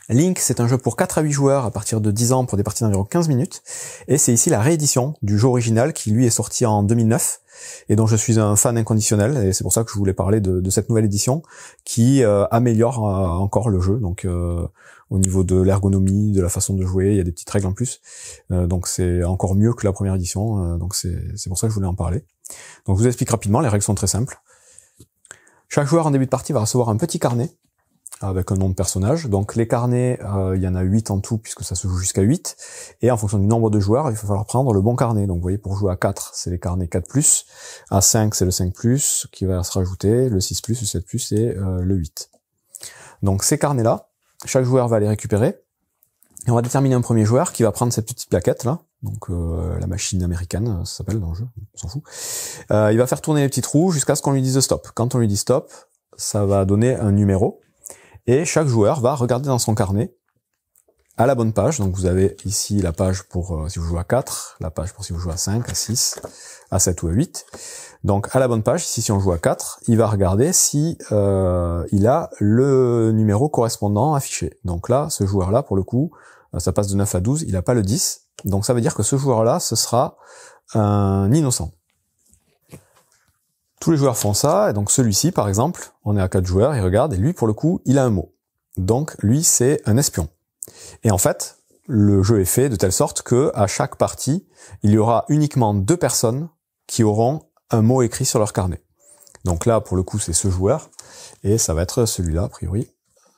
Link, c'est un jeu pour 4 à 8 joueurs à partir de 10 ans pour des parties d'environ 15 minutes. Et c'est ici la réédition du jeu original qui lui est sorti en 2009 et dont je suis un fan inconditionnel. Et c'est pour ça que je voulais parler de cette nouvelle édition qui améliore encore le jeu. Donc au niveau de l'ergonomie, de la façon de jouer, il y a des petites règles en plus. Donc c'est encore mieux que la première édition. Donc c'est pour ça que je voulais en parler. Donc je vous explique rapidement, les règles sont très simples. Chaque joueur en début de partie va recevoir un petit carnet avec un nom de personnage. Donc les carnets, il y en a 8 en tout puisque ça se joue jusqu'à 8. Et en fonction du nombre de joueurs, il va falloir prendre le bon carnet. Donc vous voyez, pour jouer à 4, c'est les carnets 4+. À 5, c'est le 5+, qui va se rajouter, le 6+, le 7+, et le 8. Donc ces carnets-là, chaque joueur va les récupérer. Et on va déterminer un premier joueur qui va prendre cette petite plaquette là. Donc la machine américaine, ça s'appelle dans le jeu, on s'en fout. Il va faire tourner les petits trous jusqu'à ce qu'on lui dise stop. Quand on lui dit stop, ça va donner un numéro. Et chaque joueur va regarder dans son carnet à la bonne page. Donc vous avez ici la page pour si vous jouez à 4, la page pour si vous jouez à 5, à 6, à 7 ou à 8. Donc à la bonne page, ici si on joue à 4, il va regarder si il a le numéro correspondant affiché. Donc là, ce joueur-là, pour le coup, ça passe de 9 à 12, il n'a pas le 10. Donc ça veut dire que ce joueur-là, ce sera un innocent. Tous les joueurs font ça, et donc celui-ci, par exemple, on est à 4 joueurs, il regarde, et lui, pour le coup, il a un mot. Donc, lui, c'est un espion. Et en fait, le jeu est fait de telle sorte que à chaque partie, il y aura uniquement 2 personnes qui auront un mot écrit sur leur carnet. Donc là, pour le coup, c'est ce joueur, et ça va être celui-là, a priori,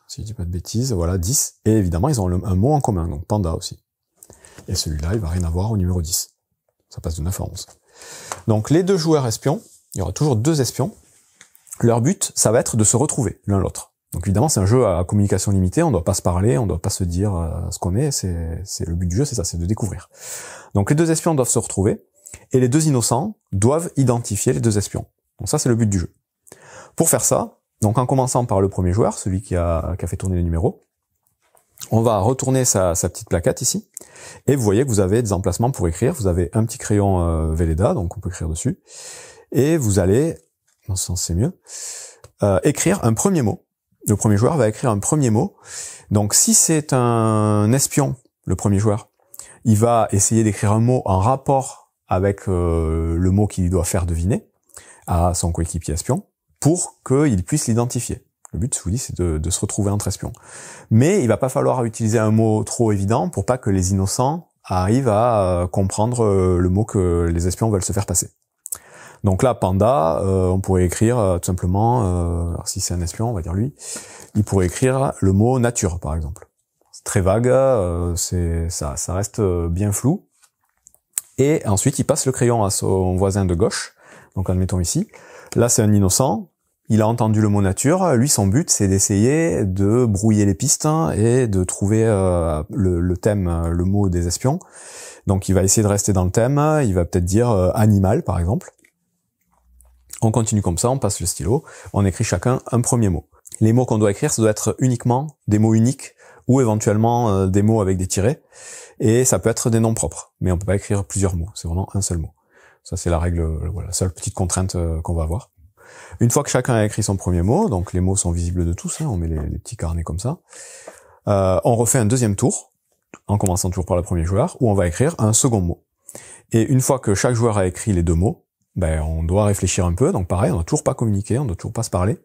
si je dis pas de bêtises, voilà, 10. Et évidemment, ils ont un mot en commun, donc panda aussi. Et celui-là, il va rien avoir au numéro 10. Ça passe de 9 à 11. Donc, les 2 joueurs espions, il y aura toujours 2 espions. Leur but, ça va être de se retrouver l'un l'autre. Donc évidemment, c'est un jeu à communication limitée, on ne doit pas se parler, on ne doit pas se dire ce qu'on est, c'est le but du jeu, c'est ça, c'est de découvrir. Donc les 2 espions doivent se retrouver, et les 2 innocents doivent identifier les 2 espions. Donc ça, c'est le but du jeu. Pour faire ça, donc en commençant par le premier joueur, celui qui a fait tourner les numéros, on va retourner sa petite plaquette ici, et vous voyez que vous avez des emplacements pour écrire. Vous avez un petit crayon Velleda, donc on peut écrire dessus. Et vous allez, dans ce sens c'est mieux, écrire un premier mot. Le premier joueur va écrire un premier mot. Donc si c'est un espion, le premier joueur, il va essayer d'écrire un mot en rapport avec le mot qu'il doit faire deviner à son coéquipier espion pour qu'il puisse l'identifier. Le but, je vous dis, c'est de se retrouver entre espions. Mais il va pas falloir utiliser un mot trop évident pour pas que les innocents arrivent à comprendre le mot que les espions veulent se faire passer. Donc là, panda, on pourrait écrire tout simplement, alors si c'est un espion, on va dire lui, il pourrait écrire le mot nature, par exemple. C'est très vague, ça reste bien flou. Et ensuite, il passe le crayon à son voisin de gauche. Donc admettons ici, là c'est un innocent, il a entendu le mot nature, lui son but c'est d'essayer de brouiller les pistes et de trouver le thème, le mot des espions. Donc il va essayer de rester dans le thème, il va peut-être dire animal, par exemple. On continue comme ça, on passe le stylo, on écrit chacun un premier mot. Les mots qu'on doit écrire, ça doit être uniquement des mots uniques ou éventuellement des mots avec des tirets. Et ça peut être des noms propres, mais on peut pas écrire plusieurs mots, c'est vraiment un seul mot. Ça c'est la règle, voilà, la seule petite contrainte qu'on va avoir. Une fois que chacun a écrit son premier mot, donc les mots sont visibles de tous, on met les petits carnets comme ça, on refait un deuxième tour, en commençant toujours par le premier joueur, où on va écrire un second mot. Et une fois que chaque joueur a écrit les 2 mots, on doit réfléchir un peu, donc pareil, on doit toujours pas communiquer, on doit toujours pas se parler.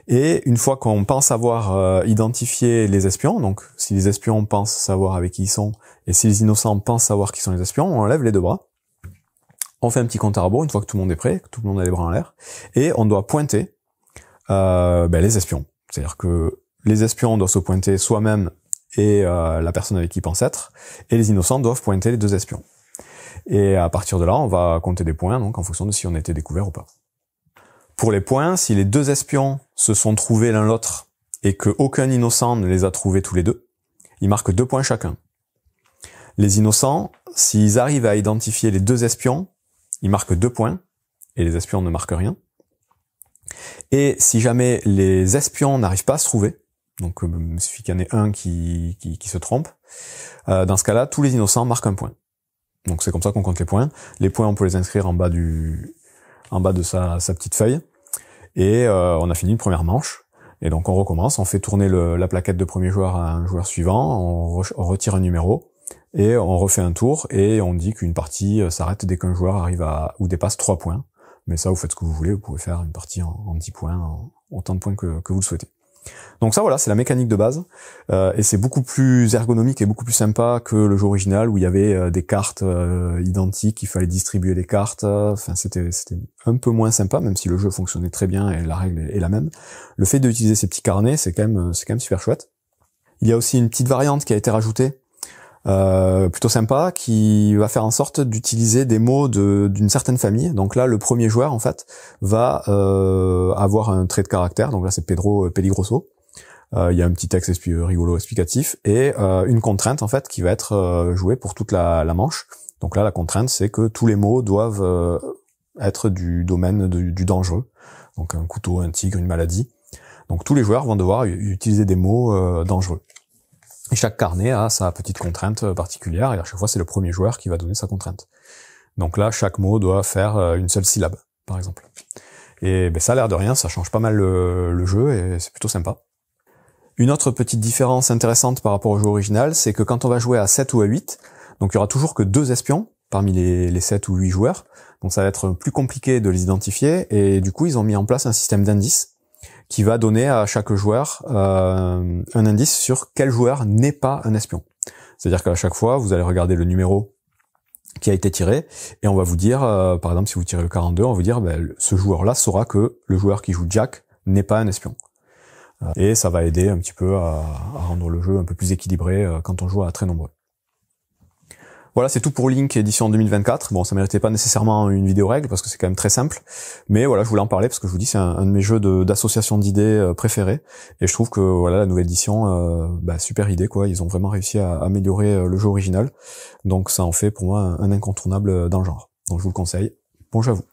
Et une fois qu'on pense avoir identifié les espions, donc si les espions pensent savoir avec qui ils sont, et si les innocents pensent savoir qui sont les espions, on lève les 2 bras, on fait un petit compte à rebours une fois que tout le monde est prêt, que tout le monde a les bras en l'air, et on doit pointer les espions. C'est-à-dire que les espions doivent se pointer soi-même et la personne avec qui ils pensent être, et les innocents doivent pointer les 2 espions. Et à partir de là, on va compter des points, donc en fonction de si on a été découvert ou pas. Pour les points, si les 2 espions se sont trouvés l'un l'autre et qu'aucun innocent ne les a trouvés tous les 2, ils marquent 2 points chacun. Les innocents, s'ils arrivent à identifier les 2 espions, ils marquent 2 points, et les espions ne marquent rien. Et si jamais les espions n'arrivent pas à se trouver, donc il suffit qu'il y en ait un qui se trompe, dans ce cas-là, tous les innocents marquent 1 point. Donc c'est comme ça qu'on compte les points. Les points, on peut les inscrire en bas de sa petite feuille. Et on a fini une première manche. Et donc on recommence, on fait tourner la plaquette de premier joueur à un joueur suivant, on retire un numéro, et on refait un tour, et on dit qu'une partie s'arrête dès qu'un joueur arrive à ou dépasse 3 points. Mais ça, vous faites ce que vous voulez, vous pouvez faire une partie en 10 points, autant de points que vous le souhaitez. Donc ça, voilà, c'est la mécanique de base, et c'est beaucoup plus ergonomique et beaucoup plus sympa que le jeu original où il y avait des cartes identiques, il fallait distribuer les cartes, enfin c'était un peu moins sympa, même si le jeu fonctionnait très bien et la règle est la même. Le fait d'utiliser ces petits carnets, c'est quand même super chouette. Il y a aussi une petite variante qui a été rajoutée, plutôt sympa, qui va faire en sorte d'utiliser des mots d'une certaine famille. Donc là, le premier joueur en fait va avoir un trait de caractère. Donc là, c'est Pedro Peligroso. Il y a un petit texte rigolo explicatif et une contrainte en fait qui va être jouée pour toute la manche. Donc là, la contrainte, c'est que tous les mots doivent être du domaine du dangereux. Donc un couteau, un tigre, une maladie. Donc tous les joueurs vont devoir utiliser des mots dangereux. Et chaque carnet a sa petite contrainte particulière, et à chaque fois c'est le premier joueur qui va donner sa contrainte. Donc là, chaque mot doit faire une seule syllabe, par exemple. Et ben, ça a l'air de rien, ça change pas mal le jeu, et c'est plutôt sympa. Une autre petite différence intéressante par rapport au jeu original, c'est que quand on va jouer à 7 ou à 8, donc il y aura toujours que 2 espions parmi les 7 ou 8 joueurs, donc ça va être plus compliqué de les identifier, et du coup ils ont mis en place un système d'indices, qui va donner à chaque joueur un indice sur quel joueur n'est pas un espion. C'est-à-dire qu'à chaque fois, vous allez regarder le numéro qui a été tiré, et on va vous dire, par exemple, si vous tirez le 42, on va vous dire, ce joueur-là saura que le joueur qui joue Jack n'est pas un espion. Et ça va aider un petit peu à rendre le jeu un peu plus équilibré quand on joue à très nombreux. Voilà, c'est tout pour Link édition 2024. Bon, ça méritait pas nécessairement une vidéo règle parce que c'est quand même très simple. Mais voilà, je voulais en parler parce que je vous dis, c'est un de mes jeux d'association d'idées préférés. Et je trouve que voilà, la nouvelle édition, super idée quoi. Ils ont vraiment réussi à améliorer le jeu original. Donc ça en fait pour moi un incontournable dans le genre. Donc je vous le conseille. Bon jeu à vous.